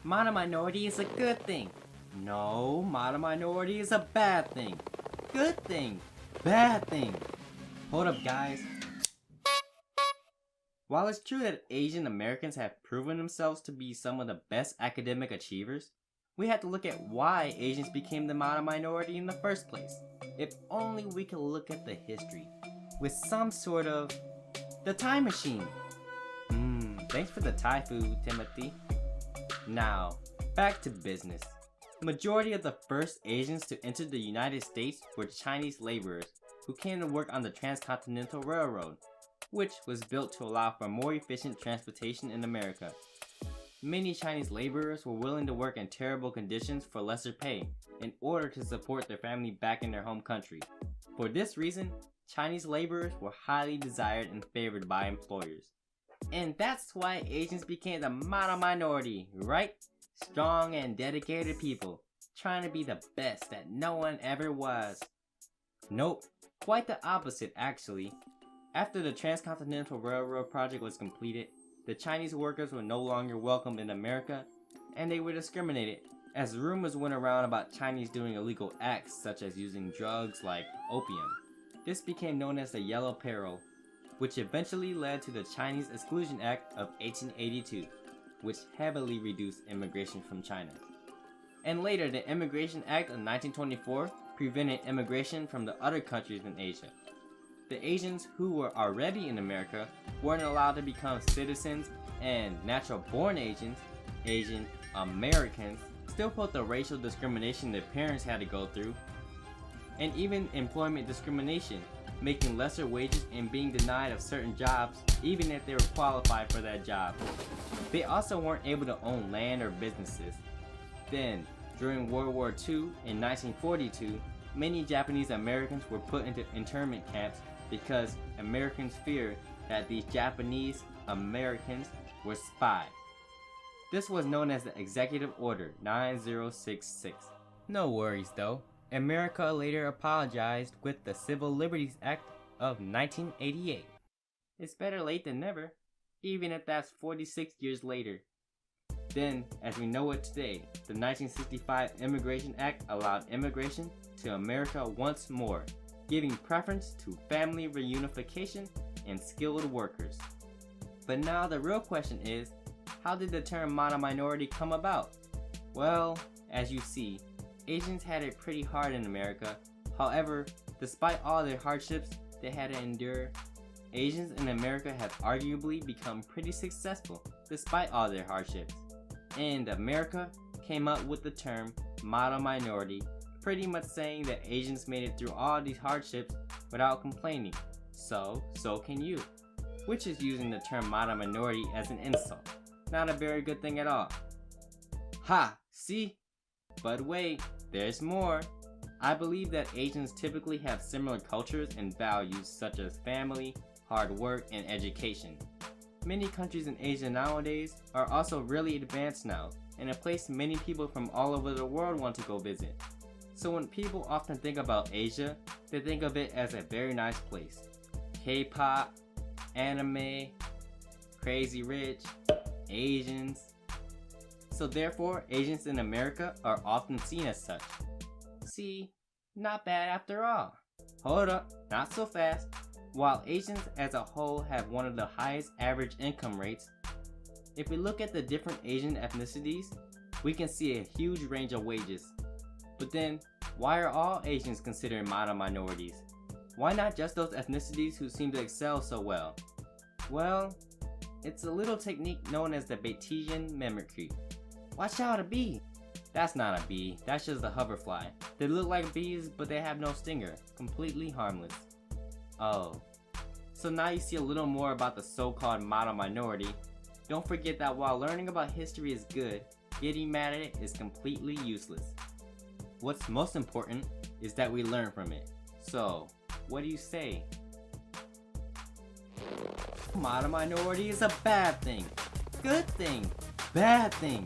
Model minority is a good thing. No, model minority is a bad thing. Good thing. Bad thing. Hold up, guys. While it's true that Asian Americans have proven themselves to be some of the best academic achievers, we have to look at why Asians became the model minority in the first place. If only we could look at the history with some sort of the time machine. Thanks for the Thai food, Timothy. Now, back to business. Majority of the first Asians to enter the United States were Chinese laborers who came to work on the Transcontinental Railroad, which was built to allow for more efficient transportation in America. Many Chinese laborers were willing to work in terrible conditions for lesser pay in order to support their family back in their home country. For this reason, Chinese laborers were highly desired and favored by employers. And that's why Asians became the model minority, right? Strong and dedicated people, trying to be the best that no one ever was. Nope, quite the opposite actually. After the Transcontinental Railroad project was completed, the Chinese workers were no longer welcome in America, and they were discriminated, as rumors went around about Chinese doing illegal acts such as using drugs like opium. This became known as the Yellow Peril, which eventually led to the Chinese Exclusion Act of 1882, which heavily reduced immigration from China. And later, the Immigration Act of 1924 prevented immigration from the other countries in Asia. The Asians who were already in America weren't allowed to become citizens, and natural-born Asian Americans, still felt the racial discrimination their parents had to go through, and even employment discrimination, making lesser wages and being denied of certain jobs even if they were qualified for that job. They also weren't able to own land or businesses. Then, during World War II in 1942, many Japanese Americans were put into internment camps because Americans feared that these Japanese Americans were spies. This was known as the Executive Order 9066. No worries though. America later apologized with the Civil Liberties Act of 1988. It's better late than never, even if that's 46 years later. Then, as we know it today, the 1965 Immigration Act allowed immigration to America once more, giving preference to family reunification and skilled workers. But now the real question is, how did the term model minority come about? Well, as you see, Asians had it pretty hard in America. However, despite all their hardships they had to endure, Asians in America have arguably become pretty successful despite all their hardships. And America came up with the term model minority, pretty much saying that Asians made it through all these hardships without complaining. So can you. Which is using the term model minority as an insult. Not a very good thing at all. Ha! See? But wait, there's more. I believe that Asians typically have similar cultures and values such as family, hard work, and education. Many countries in Asia nowadays are also really advanced now, and a place many people from all over the world want to go visit. So when people often think about Asia, they think of it as a very nice place. K-pop, anime, crazy rich, Asians. So therefore, Asians in America are often seen as such. See, not bad after all. Hold up, not so fast. While Asians as a whole have one of the highest average income rates, if we look at the different Asian ethnicities, we can see a huge range of wages. But then, why are all Asians considered model minorities? Why not just those ethnicities who seem to excel so well? Well, it's a little technique known as the Bayesian mimicry. Watch out, a bee! That's not a bee, that's just a hoverfly. They look like bees, but they have no stinger. Completely harmless. Oh. So now you see a little more about the so-called model minority. Don't forget that while learning about history is good, getting mad at it is completely useless. What's most important is that we learn from it. So, what do you say? Model minority is a bad thing. Good thing. Bad thing.